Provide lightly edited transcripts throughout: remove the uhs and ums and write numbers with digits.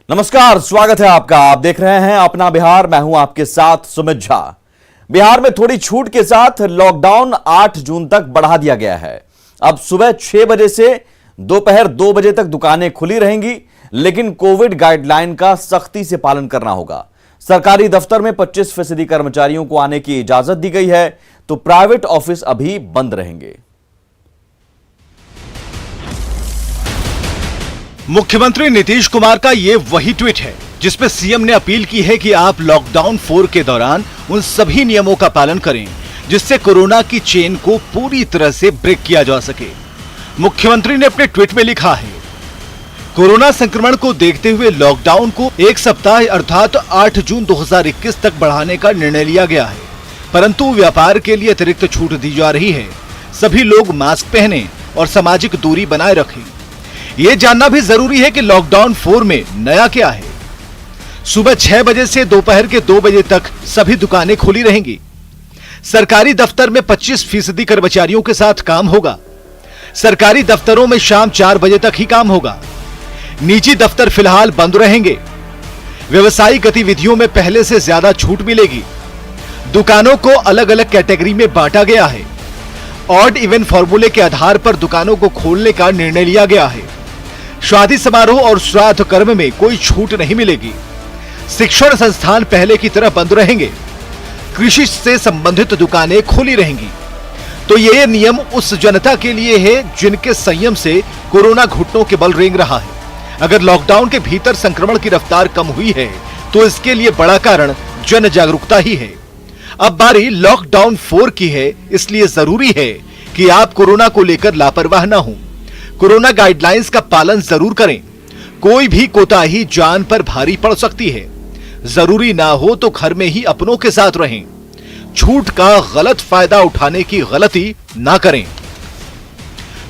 नमस्कार, स्वागत है आपका। आप देख रहे हैं अपना बिहार। मैं हूं आपके साथ सुमित झा। बिहार में थोड़ी छूट के साथ लॉकडाउन 8 जून तक बढ़ा दिया गया है। अब सुबह 6 बजे से दोपहर 2 बजे तक दुकानें खुली रहेंगी, लेकिन कोविड गाइडलाइन का सख्ती से पालन करना होगा। सरकारी दफ्तर में 25% कर्मचारियों को आने की इजाजत दी गई है, तो प्राइवेट ऑफिस अभी बंद रहेंगे। मुख्यमंत्री नीतीश कुमार का ये वही ट्वीट है जिसमें सीएम ने अपील की है कि आप लॉकडाउन 4 के दौरान उन सभी नियमों का पालन करें जिससे कोरोना की चेन को पूरी तरह से ब्रेक किया जा सके। मुख्यमंत्री ने अपने ट्वीट में लिखा है, कोरोना संक्रमण को देखते हुए लॉकडाउन को 1 सप्ताह अर्थात 8 जून 2021 तक बढ़ाने का निर्णय लिया गया है, परंतु व्यापार के लिए अतिरिक्त छूट दी जा रही है। सभी लोग मास्क पहने और सामाजिक दूरी बनाए रखें। ये जानना भी जरूरी है कि लॉकडाउन 4 में नया क्या है। सुबह 6 बजे से दोपहर के 2 बजे तक सभी दुकानें खुली रहेंगी। सरकारी दफ्तर में 25% कर्मचारियों के साथ काम होगा। सरकारी दफ्तरों में शाम 4 बजे तक ही काम होगा। निजी दफ्तर फिलहाल बंद रहेंगे। व्यवसायिक गतिविधियों में पहले से ज्यादा छूट मिलेगी। दुकानों को अलग अलग कैटेगरी में बांटा गया है। ऑड इवन फॉर्मूले के आधार पर दुकानों को खोलने का निर्णय लिया गया है। शादी समारोह और श्राद्ध कर्म में कोई छूट नहीं मिलेगी। शिक्षण संस्थान पहले की तरह बंद रहेंगे। कृषि से संबंधित दुकानें खुली रहेंगी। तो ये नियम उस जनता के लिए है जिनके संयम से कोरोना घुटनों के बल रेंग रहा है। अगर लॉकडाउन के भीतर संक्रमण की रफ्तार कम हुई है तो इसके लिए बड़ा कारण जन जागरूकता ही है। अब बारी लॉकडाउन 4 की है, इसलिए जरूरी है कि आप कोरोना को लेकर लापरवाह ना हो। कोरोना गाइडलाइंस का पालन जरूर करें। कोई भी कोताही जान पर भारी पड़ सकती है। जरूरी ना हो तो घर में ही अपनों के साथ रहें। छूट का गलत फायदा उठाने की गलती ना करें।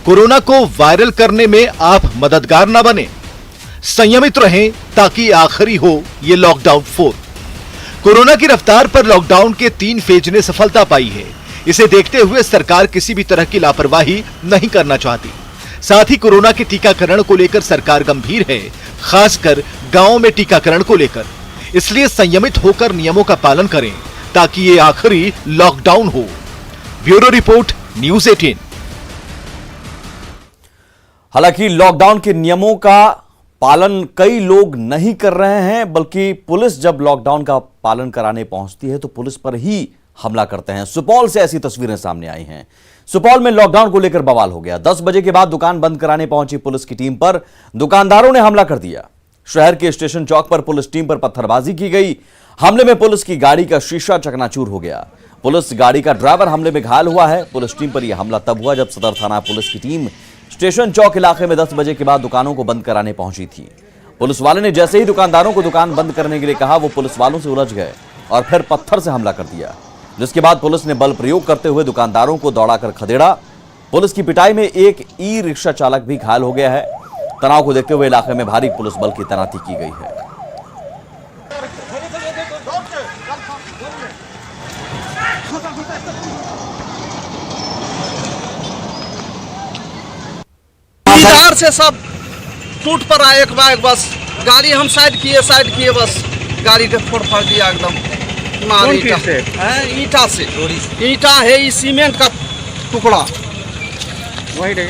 कोरोना को वायरल करने में आप मददगार ना बने। संयमित रहें ताकि आखिरी हो ये लॉकडाउन 4। कोरोना की रफ्तार पर लॉकडाउन के 3 फेज ने सफलता पाई है। इसे देखते हुए सरकार किसी भी तरह की लापरवाही नहीं करना चाहती। साथ ही कोरोना के टीकाकरण को लेकर सरकार गंभीर है, खासकर गांवों में टीकाकरण को लेकर। इसलिए संयमित होकर नियमों का पालन करें ताकि ये आखिरी लॉकडाउन हो। Bureau report, news 18। हालांकि लॉकडाउन के नियमों का पालन कई लोग नहीं कर रहे हैं, बल्कि पुलिस जब लॉकडाउन का पालन कराने पहुंचती है तो पुलिस पर ही हमला करते हैं। सुपौल से ऐसी तस्वीरें सामने आई हैं। सुपौल में लॉकडाउन को लेकर बवाल हो गया। 10 बजे के बाद दुकान बंद कराने पहुंची पुलिस की टीम पर दुकानदारों ने हमला कर दिया। शहर के स्टेशन चौक पर पुलिस टीम पर पत्थरबाजी की गई। हमले में पुलिस की गाड़ी का शीशा चकनाचूर हो गया। पुलिस गाड़ी का ड्राइवर हमले में घायल हुआ है। पुलिस टीम पर यह हमला तब हुआ जब सदर थाना पुलिस की टीम स्टेशन चौक इलाके में 10 बजे के बाद दुकानों को बंद कराने पहुंची थी। पुलिस वाले ने जैसे ही दुकानदारों को दुकान बंद करने के लिए कहा, वो पुलिस वालों से उलझ गए और फिर पत्थर से हमला कर दिया, जिसके बाद पुलिस ने बल प्रयोग करते हुए दुकानदारों को दौड़ाकर खदेड़ा। पुलिस की पिटाई में एक ई रिक्शा चालक भी घायल हो गया है। तनाव को देखते हुए इलाके में भारी पुलिस बल की तैनाती की गई है। इधर से सब टूट पर आए एक बार बस। गाड़ी हम साइड किए बस गाड़ी के फोड़ फाड़ दिया एकदम। ईटा से ईटा है, सीमेंट का टुकड़ा।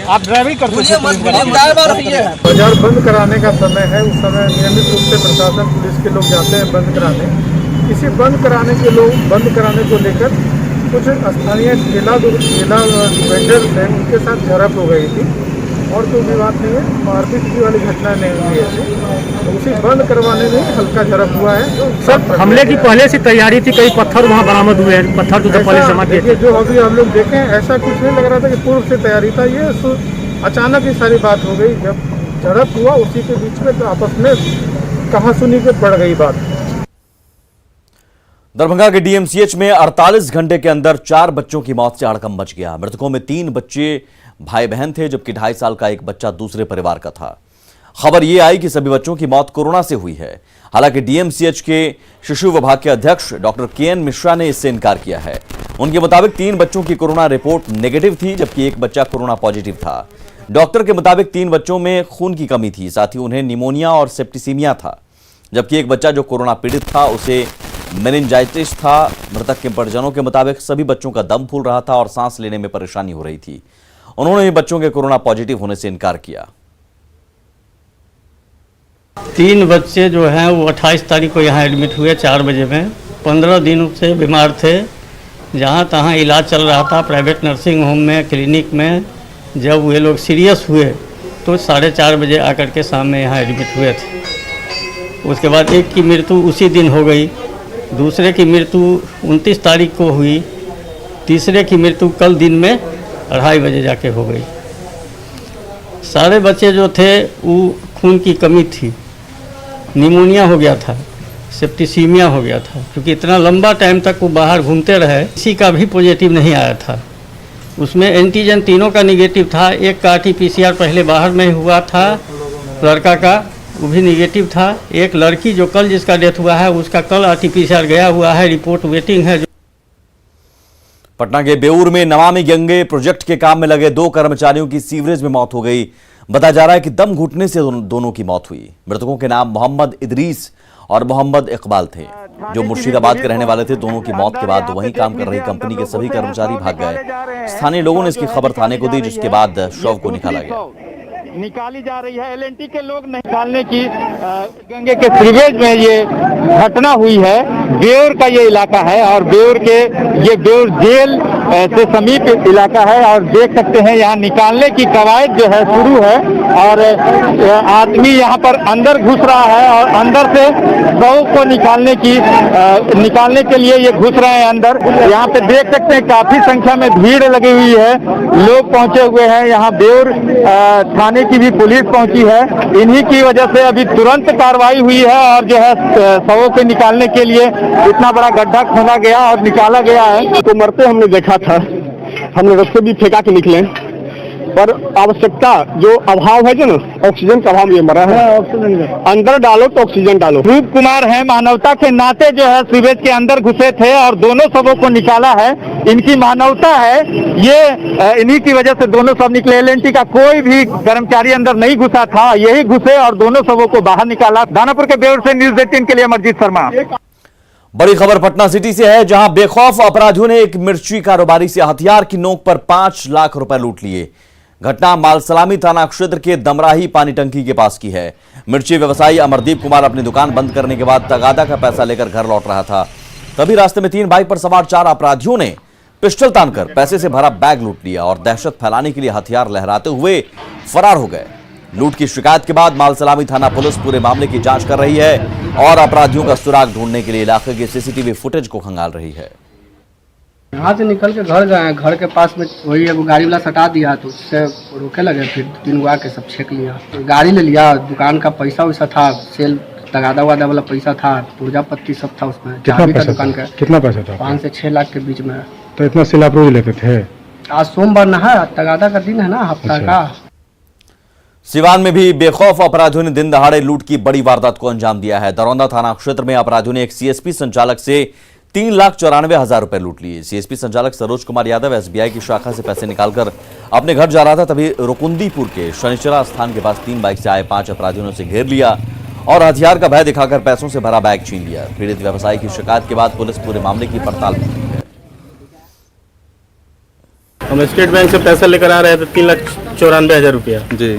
आप ड्राइविंग करते हैं? ड्राइवर है। बाजार बंद कराने का समय है, उस समय नियमित रूप से प्रशासन पुलिस के लोग जाते हैं बंद कराने। इसी बंद कराने को लेकर कुछ स्थानीय ठेला वेंडर थे, उनके साथ झड़प हो गई थी और कोई भी बात नहीं है। मारपीट की वाली घटना नहीं हुई है, तो उसी बंद करवाने में हल्का झड़प हुआ है। सर, हमले की पहले से तैयारी थी? कई पत्थर वहां बरामद हुए हैं? पत्थर तो पहले जमा किए थे। जो अभी हम लोग देखें, ऐसा कुछ नहीं लग रहा था कि पूर्व से तैयारी था। ये अचानक ही सारी बात हो गई। जब झड़प हुआ उसी के बीच में तो आपस में कहासुनी के बढ़ गई बात। दरभंगा के डीएमसीएच में 48 घंटे के अंदर 4 बच्चों की मौत से हड़कंप मच गया। मृतकों में 3 बच्चे भाई बहन थे, जबकि 2.5 साल का एक बच्चा दूसरे परिवार का था। खबर यह आई कि सभी बच्चों की मौत कोरोना से हुई है। हालांकि डीएमसीएच के शिशु विभाग के अध्यक्ष डॉक्टर केएन मिश्रा ने इससे इनकार किया है। उनके मुताबिक 3 बच्चों की कोरोना रिपोर्ट नेगेटिव थी, जबकि एक बच्चा कोरोना पॉजिटिव था। डॉक्टर के मुताबिक 3 बच्चों में खून की कमी थी, साथ ही उन्हें निमोनिया और सेप्टिसीमिया था। जबकि एक बच्चा जो कोरोना पीड़ित था उसे मेनिंजाइटिस था। मृतक के परिजनों के मुताबिक सभी बच्चों का दम फूल रहा था और सांस लेने में परेशानी हो रही थी। उन्होंने भी बच्चों के कोरोना पॉजिटिव होने से इनकार किया। 3 बच्चे जो हैं वो 28 तारीख को यहाँ एडमिट हुए 4 बजे में। 15 दिन से बीमार थे, जहाँ तहाँ इलाज चल रहा था प्राइवेट नर्सिंग होम में, क्लिनिक में। जब वे लोग सीरियस हुए तो 4:30 बजे आकर के शाम में यहाँ एडमिट हुए थे। उसके बाद एक की मृत्यु उसी दिन हो गई, दूसरे की मृत्यु 29 तारीख को हुई, तीसरे की मृत्यु कल दिन में 2:30 बजे जाके हो गई। सारे बच्चे जो थे वो खून की कमी थी, निमोनिया हो गया था, सेप्टिसीमिया हो गया था, क्योंकि इतना लंबा टाइम तक वो बाहर घूमते रहे। किसी का भी पॉजिटिव नहीं आया था। उसमें एंटीजन तीनों का निगेटिव था। एक का RT-PCR पहले बाहर में हुआ था, लड़का का, वो भी निगेटिव था। एक लड़की जो कल जिसका डेथ हुआ है उसका कल RT-PCR गया हुआ है, रिपोर्ट वेटिंग है। पटना के बेऊर में नमामि गंगे प्रोजेक्ट के काम में लगे 2 कर्मचारियों की सीवरेज में मौत हो गई। बताया जा रहा है कि दम घुटने से दोनों की मौत हुई। मृतकों के नाम मोहम्मद इदरीस और मोहम्मद इकबाल थे, जो मुर्शिदाबाद के रहने वाले थे। दोनों की मौत के बाद वहीं काम कर रही कंपनी के सभी कर्मचारी भाग गए। स्थानीय लोगों ने इसकी खबर थाने को दी, जिसके बाद शव को निकाला गया। निकाली जा रही है। LNT के लोग निकालने की गंगे के सीवेज में ये घटना हुई है। बेऊर का ये इलाका है और बेऊर जेल से समीप इलाका है और देख सकते हैं यहाँ निकालने की कवायद जो है शुरू है और आदमी यहाँ पर अंदर घुस रहा है और अंदर से शव को निकालने के लिए ये घुस रहे हैं अंदर। यहाँ पे देख सकते हैं काफी संख्या में भीड़ लगी हुई है, लोग पहुंचे हुए हैं। यहाँ बेऊर थाने की भी पुलिस पहुंची है। इन्हीं की वजह से अभी तुरंत कार्रवाई हुई है और जो है शवों के निकालने के लिए इतना बड़ा गड्ढा खोदा गया और निकाला गया है। तो मरते हमने देखा था, हमने रस्ते भी फेंका के निकले, पर आवश्यकता जो अभाव है जो ना, ऑक्सीजन का अभाव ये मरा है। ऑक्सीजन अंदर डालो तो ऑक्सीजन डालो। रूप कुमार है, मानवता के नाते जो है सीवेज के अंदर घुसे थे और दोनों शवों को निकाला है। इनकी मानवता है, ये इन्हीं की वजह से दोनों शव निकले। LNT का कोई भी कर्मचारी अंदर नहीं घुसा था, यही घुसे और दोनों शवों को बाहर निकाला। दानापुर के बेऊर से न्यूज़ 18 के लिए अमरजीत शर्मा। बड़ी खबर पटना सिटी से है, जहां बेखौफ अपराधियों ने एक मिर्ची कारोबारी से हथियार की नोक पर 5 लाख रुपए लूट लिए। घटना मालसलामी थाना क्षेत्र के दमराही पानी टंकी के पास की है। मिर्ची व्यवसायी अमरदीप कुमार अपनी दुकान बंद करने के बाद तगादा का पैसा लेकर घर लौट रहा था। तभी रास्ते में 3 बाइक पर सवार 4 अपराधियों ने पिस्टल तानकर पैसे से भरा बैग लूट लिया और दहशत फैलाने के लिए हथियार लहराते हुए फरार हो गए। लूट की शिकायत के बाद मालसलामी थाना पुलिस पूरे मामले की जांच कर रही है और अपराधियों का सुराग ढूंढने के लिए इलाके के CCTV फुटेज को खंगाल रही है। यहाँ से निकल के घर गए, घर के पास में वही एगो गाड़ी वाला सटा दिया तो उससे रोके लगे, फिर 3 गो आके सब छेक लिया। गाड़ी ले लिया, दुकान का पैसा वैसा था, सेल तगादा वादा वाला पैसा था, पुर्जा पत्ती सब था उसमें। कितना पैसा दुकान का कितना पैसा था? 5 से 6 लाख के बीच में। तो इतना सेल आप रोज लेते थे? आज सोमवार ना है, तगादा का दिन है ना, हफ्ता का। सिवान में भी बेखौफ अपराधियों ने दिन दहाड़े लूट की बड़ी वारदात को अंजाम दिया है। दरौंदा थाना क्षेत्र में अपराधियों ने एक CSP संचालक से 3,94,000 रुपए लूट लिए। CSP संचालक सरोज कुमार यादव SBI की शाखा से पैसे निकालकर अपने घर जा रहा था, तभी रुकुंदीपुर के शनिचरा स्थान के पास 3 बाइक से आए 5 अपराधियों ने उसे घेर लिया और हथियार का भय दिखाकर पैसों से भरा बैग छीन लिया। पीड़ित व्यवसायी की शिकायत के बाद पुलिस पूरे मामले की पड़ताल कर रही है। हम स्टेट बैंक से पैसा लेकर आ रहे थे 3,94,000 रुपया जी।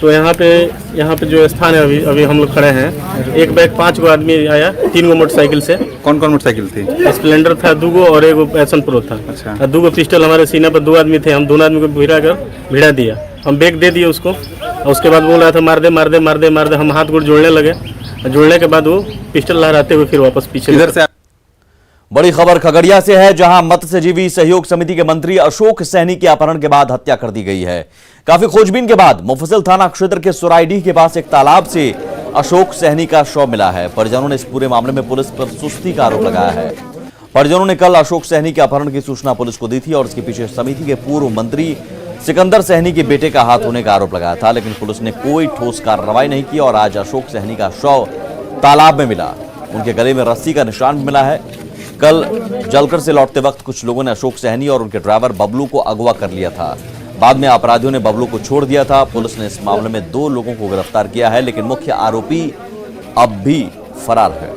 तो यहाँ पे जो स्थान है अभी हम लोग खड़े हैं, एक बैग 5 गो आदमी आया, 3 गो मोटरसाइकिल से। कौन कौन मोटरसाइकिल थी? स्प्लेंडर था 2 गो और 1 गो पैशन प्रो था। अच्छा। और 2 गो पिस्टल हमारे सीने पर 2 आदमी थे, हम दोनों आदमी को भिड़ा दिया। हम बैग दे दिए उसको और उसके बाद बोल रहा था मार दे मार दे मार दे मार दे। हम हाथ गोड़ जोड़ने लगे, जोड़ने के बाद वो पिस्टल लहराते हुए फिर वापस पीछे। इधर से बड़ी खबर खगड़िया से है, जहां मत्स्यजीवी सहयोग समिति के मंत्री अशोक सहनी के अपहरण के बाद हत्या कर दी गई है। काफी खोजबीन के बाद मुफस्सिल थाना क्षेत्र के सुराईडीह के पास एक तालाब से अशोक सहनी का शव मिला है। परिजनों ने इस पूरे मामले में पुलिस पर सुस्ती का आरोप लगाया है। परिजनों ने कल अशोक सहनी के अपहरण की सूचना पुलिस को दी थी और इसके पीछे समिति के पूर्व मंत्री सिकंदर सहनी के बेटे का हाथ होने का आरोप लगाया था, लेकिन पुलिस ने कोई ठोस कार्रवाई नहीं की और आज अशोक सहनी का शव तालाब में मिला। उनके गले में रस्सी का निशान भी मिला है। कल जलकर से लौटते वक्त कुछ लोगों ने अशोक सहनी और उनके ड्राइवर बबलू को अगवा कर लिया था। बाद में अपराधियों ने बबलू को छोड़ दिया था। पुलिस ने इस मामले में 2 लोगों को गिरफ्तार किया है, लेकिन मुख्य आरोपी अब भी फरार है।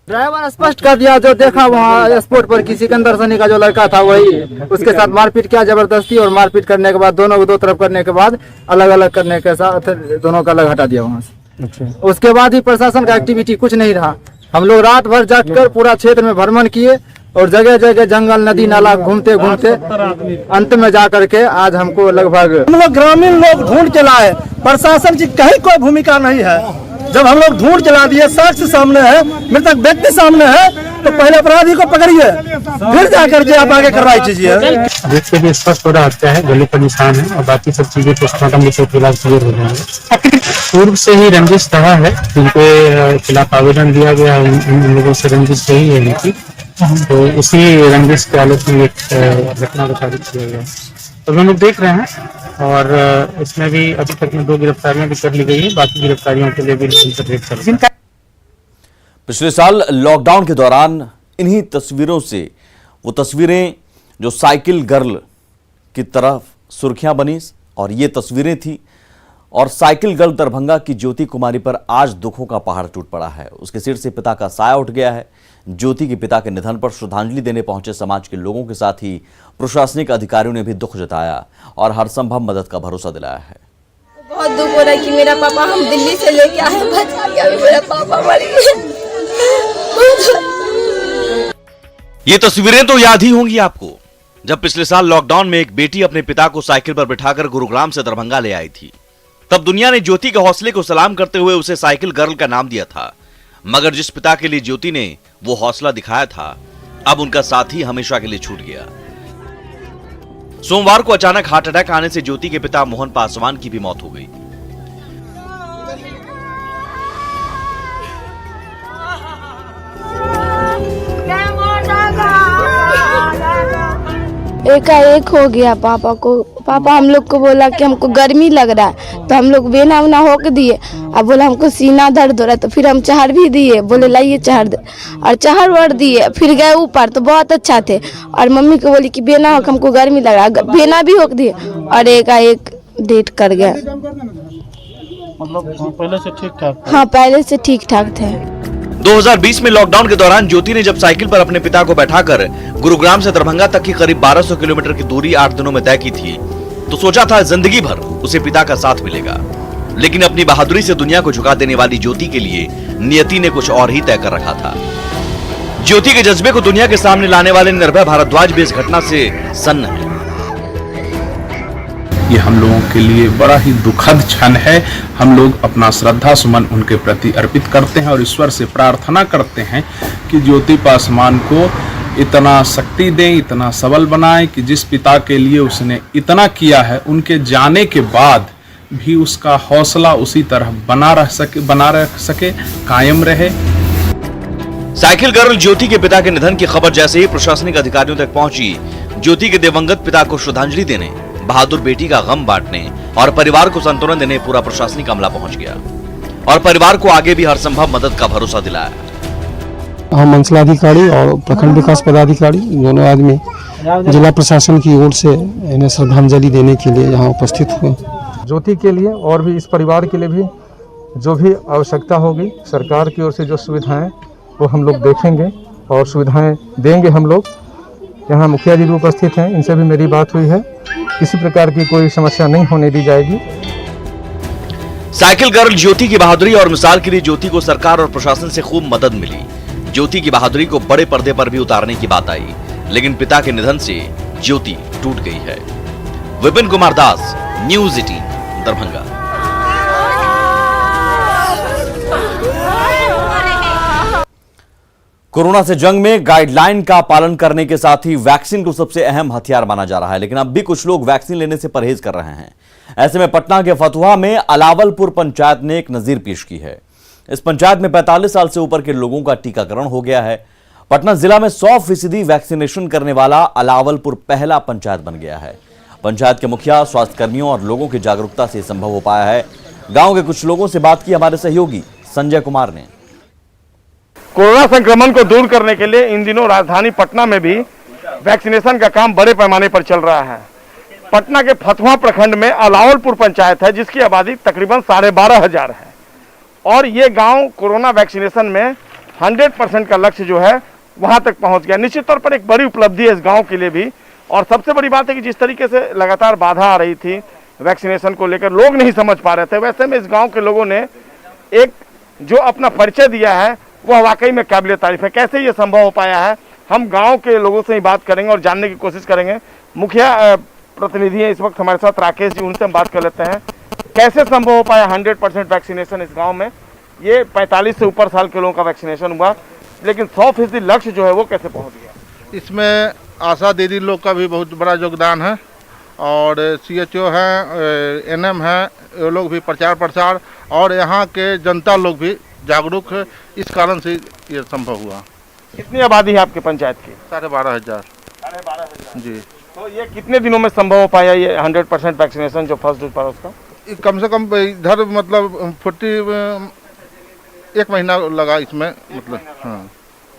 ड्राइवर स्पष्ट कर दिया, जो देखा वहाँ स्पॉट पर कि सिकंदर सनी का जो लड़का था वही, उसके साथ मारपीट किया जबरदस्ती, और मारपीट करने के बाद दोनों को दो तरफ करने के बाद अलग अलग करने के साथ दोनों का अलग हटा दिया वहाँ से। उसके बाद ही प्रशासन का एक्टिविटी कुछ नहीं रहा। हम लोग रात भर जागकर पूरा क्षेत्र में भ्रमण किए और जगह जगह जंगल नदी नाला घूमते घूमते अंत में जा करके आज हमको लगभग हम लोग ग्रामीण लोग ढूंढ के लाए, प्रशासन की कहीं कोई भूमिका नहीं है। जब हम लोग ढूंढ चला दिए, साक्ष्य सामने है, मृतक व्यक्ति सामने है, तो पहले अपराधी को पकड़िए, फिर जाकर के आप आगे कार्रवाई कीजिए। जिससे भी स्पष्ट हो रहा हत्या है, गले पर निशान है और बाकी सब चीजें पोस्टमार्टम रिपोर्ट के बाद क्लियर हो जाएंगे। पूर्व से ही रंजिश रहा है, जिनके खिलाफ आवेदन दिया गया है, उन लोगों से रंजिश रही है इनकी, तो उसी रंजिश के आलोक में एक घटना को साबित किया गया। तो हम लोग देख रहे हैं और इसमें भी अभी तक में 2 गिरफ्तारियां भी कर ली गई है, बाकी गिरफ्तारियों के लिए भी रेड चल रही है। पिछले साल लॉकडाउन के दौरान इन्हीं तस्वीरों से, वो तस्वीरें जो साइकिल गर्ल की तरफ सुर्खियां बनी और ये तस्वीरें थी, और साइकिल गर्ल दरभंगा की ज्योति कुमारी पर आज दुखों का पहाड़ टूट पड़ा है। उसके सिर से पिता का साया उठ गया है। ज्योति के पिता के निधन पर श्रद्धांजलि देने पहुंचे समाज के लोगों के साथ ही प्रशासनिक अधिकारियों ने भी दुख जताया और हर संभव मदद का भरोसा दिलाया है। बहुत दुख हो रहा है कि मेरा पापा हम दिल्ली से लेके आए, बचा के मेरा पापा मर गए। ये तस्वीरें तो याद ही होंगी आपको, जब पिछले साल लॉकडाउन में एक बेटी अपने पिता को साइकिल पर बिठाकर गुरुग्राम से दरभंगा ले आई थी। तब दुनिया ने ज्योति के हौसले को सलाम करते हुए उसे साइकिल गर्ल का नाम दिया था। मगर जिस पिता के लिए ज्योति ने वो हौसला दिखाया था, अब उनका साथी हमेशा के लिए छूट गया। सोमवार को अचानक हार्ट अटैक आने से ज्योति के पिता मोहन पासवान की भी मौत हो गई। एकाएक हो गया पापा को। पापा हम लोग को बोला कि हमको गर्मी लग रहा है, तो हम लोग बेना उना होक दिए। अब बोला हमको सीना दर्द हो रहा है, तो फिर हम चहर भी दिए, बोले लाइए चहर, और चहर वड़ दिए। फिर गए ऊपर तो बहुत अच्छा थे, और मम्मी को बोली कि बेना होक, हमको गर्मी लग रहा है, बेना भी होक दिए, और एकाएक डेट कर गया। मतलब पहले से ठीक ठाक? हाँ, पहले से ठीक ठाक थे। 2020 में लॉकडाउन के दौरान ज्योति ने जब साइकिल पर अपने पिता को बैठाकर गुरुग्राम से दरभंगा तक की करीब 1200 किलोमीटर की दूरी 8 दिनों में तय की थी, तो सोचा था जिंदगी भर उसे पिता का साथ मिलेगा। लेकिन अपनी बहादुरी से दुनिया को झुका देने वाली ज्योति के लिए नियति ने कुछ और ही तय कर रखा था। ज्योति के जज्बे को दुनिया के सामने लाने वाले निर्भय भारद्वाज भी इस घटना से सन्न है। ये हम लोगों के लिए बड़ा ही दुखद क्षण है। हम लोग अपना श्रद्धा सुमन उनके प्रति अर्पित करते हैं और ईश्वर से प्रार्थना करते हैं कि ज्योति पासवान को इतना शक्ति दें, इतना सबल बनाएं कि जिस पिता के लिए उसने इतना किया है, उनके जाने के बाद भी उसका हौसला उसी तरह बना रह सके, कायम रहे। साइकिल गर्ल ज्योति के पिता के निधन की खबर जैसे ही प्रशासनिक अधिकारियों तक पहुंची, ज्योति के दिवंगत पिता को श्रद्धांजलि देने, बहादुर बेटी का गम बांटने और परिवार को सांत्वना देने पूरा प्रशासनिक अमला पहुंच गया और परिवार को आगे भी हर संभव मदद का भरोसा दिलाया। हम अंचलाधिकारी और प्रखंड विकास पदाधिकारी दोनों आदमी जिला प्रशासन की ओर से इन्हें श्रद्धांजलि देने के लिए यहाँ उपस्थित हुए। ज्योति के लिए और भी इस परिवार के लिए भी जो भी आवश्यकता होगी, सरकार की ओर से जो सुविधाएं वो हम लोग देखेंगे और सुविधाएं देंगे। हम लोग यहाँ मुखिया जी भी उपस्थित हैं, इनसे भी मेरी बात हुई है, किसी प्रकार की कोई समस्या नहीं होने दी जाएगी। साइकिल गर्ल ज्योति की बहादुरी और मिसाल के लिए ज्योति को सरकार और प्रशासन से खूब मदद मिली। ज्योति की बहादुरी को बड़े पर्दे पर भी उतारने की बात आई, लेकिन पिता के निधन से ज्योति टूट गई है। विपिन कुमार दास, न्यूज़ 18, दरभंगा। कोरोना से जंग में गाइडलाइन का पालन करने के साथ ही वैक्सीन को सबसे अहम हथियार माना जा रहा है, लेकिन अब भी कुछ लोग वैक्सीन लेने से परहेज कर रहे हैं। ऐसे में पटना के फतुहा में अलावलपुर पंचायत ने एक नजीर पेश की है। इस पंचायत में 45 साल से ऊपर के लोगों का टीकाकरण हो गया है। पटना जिला में 100% वैक्सीनेशन करने वाला अलावलपुर पहला पंचायत बन गया है। पंचायत के मुखिया, स्वास्थ्य कर्मियों और लोगों की जागरूकता से संभव हो पाया है। गांव के कुछ लोगों से बात की हमारे सहयोगी संजय कुमार ने। कोरोना संक्रमण को दूर करने के लिए इन दिनों राजधानी पटना में भी वैक्सीनेशन का काम बड़े पैमाने पर चल रहा है। पटना के फतुहा प्रखंड में अलावलपुर पंचायत है, जिसकी आबादी तकरीबन 12,500 है। और ये गांव कोरोना वैक्सीनेशन में 100% का लक्ष्य जो है वहां तक पहुंच गया। निश्चित तौर पर एक बड़ी उपलब्धि है इस गांव के लिए भी। और सबसे बड़ी बात है कि जिस तरीके से लगातार बाधा आ रही थी वैक्सीनेशन को लेकर, लोग नहीं समझ पा रहे थे, वैसे में इस गांव के लोगों ने एक जो अपना परिचय दिया है वह वाकई में काबिल तारीफ है। कैसे ये संभव हो पाया है, हम गांव के लोगों से ही बात करेंगे और जानने की कोशिश करेंगे। मुखिया प्रतिनिधि हैं इस वक्त हमारे साथ, राकेश जी, उनसे हम बात कर लेते हैं। कैसे संभव हो पाया 100% वैक्सीनेशन इस गांव में? ये 45 से ऊपर साल के लोगों का वैक्सीनेशन हुआ, लेकिन 100% लक्ष्य जो है वो कैसे पहुंच गया? इसमें आशा दीदी लोग का भी बहुत बड़ा योगदान है और CHO हैं, NM हैं, ये लोग भी प्रचार प्रसार, और यहाँ के जनता लोग भी जागरूक है। इस कारण से ये संभव हुआ। कितनी आबादी है आपके पंचायत की? 12,500। 12,500 जी। तो ये कितने दिनों में संभव हो पाया ये 100% वैक्सीनेशन जो फर्स्ट डोज पर उसका? कम से कम इधर मतलब 1 महीना लगा इसमें, मतलब हाँ।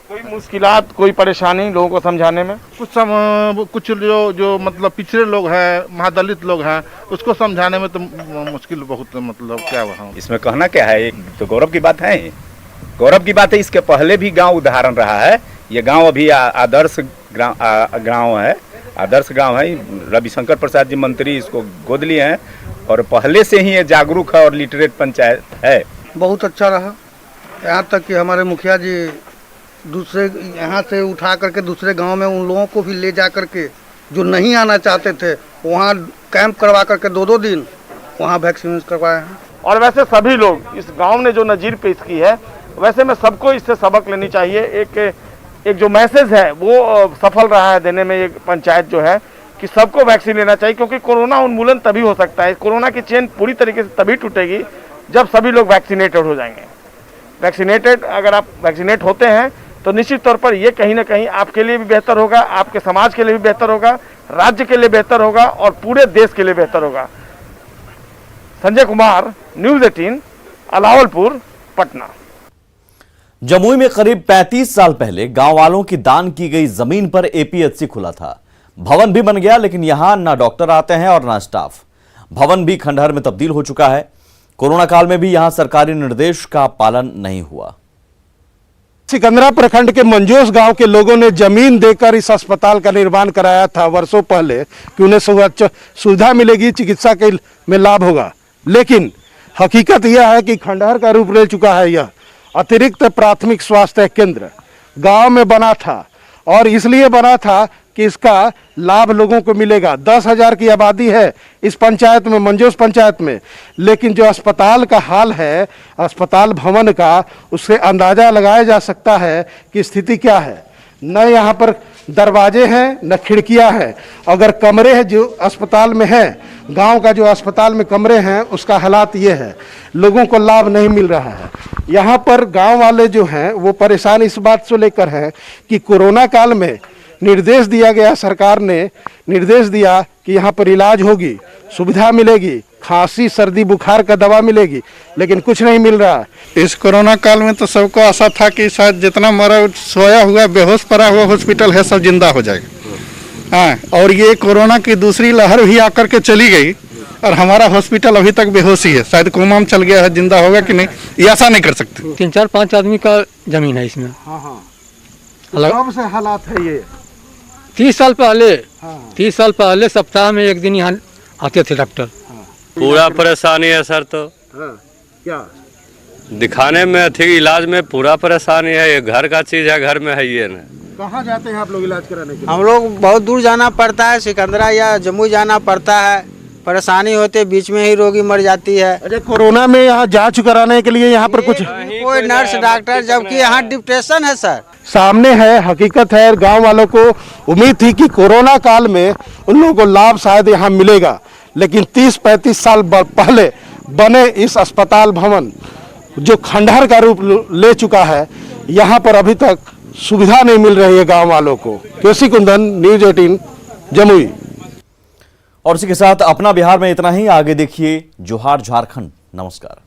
कोई मुश्किलात, कोई परेशानी लोगों को समझाने में? कुछ जो मतलब पिछड़े लोग हैं, महादलित लोग हैं, उसको समझाने में तो मुश्किल बहुत, मतलब क्या वहाँ। इसमें कहना क्या है, एक तो गौरव की बात है, गौरव की बात है। इसके पहले भी गांव उदाहरण रहा है। ये गांव अभी आदर्श गांव है, आदर्श गांव है। रविशंकर प्रसाद जी मंत्री इसको गोद लिए हैं और पहले से ही ये जागरूक है और लिटरेट पंचायत है। बहुत अच्छा रहा, यहाँ तक कि हमारे मुखिया जी दूसरे यहाँ से उठा करके दूसरे गांव में उन लोगों को भी ले जा करके जो नहीं आना चाहते थे वहाँ कैंप करवा करके 2-2 दिन वहाँ वैक्सीन करवाए हैं। और वैसे सभी लोग इस गांव ने जो नज़ीर पेश की है, वैसे में सबको इससे सबक लेनी चाहिए। एक जो मैसेज है वो सफल रहा है देने में ये पंचायत जो है कि सबको वैक्सीन लेना चाहिए, क्योंकि कोरोना उन्मूलन तभी हो सकता है, कोरोना की चेन पूरी तरीके से तभी टूटेगी जब सभी लोग वैक्सीनेटेड हो जाएंगे। अगर आप वैक्सीनेट होते हैं तो निश्चित तौर पर ये कहीं ना कहीं आपके लिए भी बेहतर होगा, आपके समाज के लिए भी बेहतर होगा, राज्य के लिए बेहतर होगा और पूरे देश के लिए बेहतर होगा। संजय कुमार, न्यूज़ 18, अलावलपुर, पटना। जमुई में करीब 35 साल पहले गांव वालों की दान की गई जमीन पर APHC खुला था। भवन भी बन गया, लेकिन यहां ना डॉक्टर आते हैं और ना स्टाफ। भवन भी खंडहर में तब्दील हो चुका है। कोरोना काल में भी यहां सरकारी निर्देश का पालन नहीं हुआ। सिकंदरा प्रखंड के मंजोस गांव के लोगों ने जमीन देकर इस अस्पताल का निर्माण कराया था वर्षों पहले कि उन्हें सुविधा मिलेगी, चिकित्सा के में लाभ होगा। लेकिन हकीकत यह है कि खंडहर का रूप ले चुका है। यह अतिरिक्त प्राथमिक स्वास्थ्य केंद्र गांव में बना था और इसलिए बना था कि इसका लाभ लोगों को मिलेगा। 10,000 की आबादी है इस पंचायत में, मंजोस पंचायत में, लेकिन जो अस्पताल का हाल है, अस्पताल भवन का, उससे अंदाजा लगाया जा सकता है कि स्थिति क्या है। न यहाँ पर दरवाजे हैं, न खिड़कियाँ हैं। अगर कमरे हैं जो अस्पताल में है, गांव का जो अस्पताल में कमरे हैं, उसका हालात ये है, लोगों को लाभ नहीं मिल रहा है। यहाँ पर गांव वाले जो हैं वो परेशान इस बात से लेकर हैं कि कोरोना काल में निर्देश दिया गया, सरकार ने निर्देश दिया कि यहाँ पर इलाज होगी, सुविधा मिलेगी, खांसी सर्दी बुखार का दवा मिलेगी, लेकिन कुछ नहीं मिल रहा। इस कोरोना काल में तो सबको आशा था कि शायद जितना मरा सोया हुआ बेहोश पड़ा हुआ हॉस्पिटल है सब जिंदा हो जाएगा। हाँ, और ये कोरोना की दूसरी लहर भी आकर के चली गई और हमारा हॉस्पिटल अभी तक बेहोश ही है। शायद कोमा में चल गया है, जिंदा होगा कि नहीं ये आशा नहीं कर सकते। 3-4-5 आदमी का जमीन है इसमें। कब से हालात है ये? 30 साल पहले सप्ताह में 1 दिन यहाँ आते थे डॉक्टर। पूरा परेशानी है सर। तो क्या दिखाने में ठीक, इलाज में पूरा परेशानी है। ये घर का चीज है, घर में है ये ना। कहाँ जाते हैं आप लोग इलाज कराने के लिए? हम लोग बहुत दूर जाना पड़ता है, सिकंदरा या जमुई जाना पड़ता है। परेशानी होते बीच में ही रोगी मर जाती है। अरे कोरोना में यहाँ जांच कराने के लिए यहाँ पर कुछ कोई नर्स डॉक्टर, जबकि यहाँ डिप्रेशन है सर। सामने है, हकीकत है। गांव वालों को उम्मीद थी कि कोरोना काल में उन लोगों को लाभ शायद यहाँ मिलेगा, लेकिन 30-35 साल पहले बने इस अस्पताल भवन जो खंडहर का रूप ले चुका है, यहाँ पर अभी तक सुविधा नहीं मिल रही है गांव वालों को। केसी कुंदन, न्यूज़ 18, जमुई। और इसी के साथ अपना बिहार में इतना ही। आगे देखिए जोहार झारखंड। नमस्कार।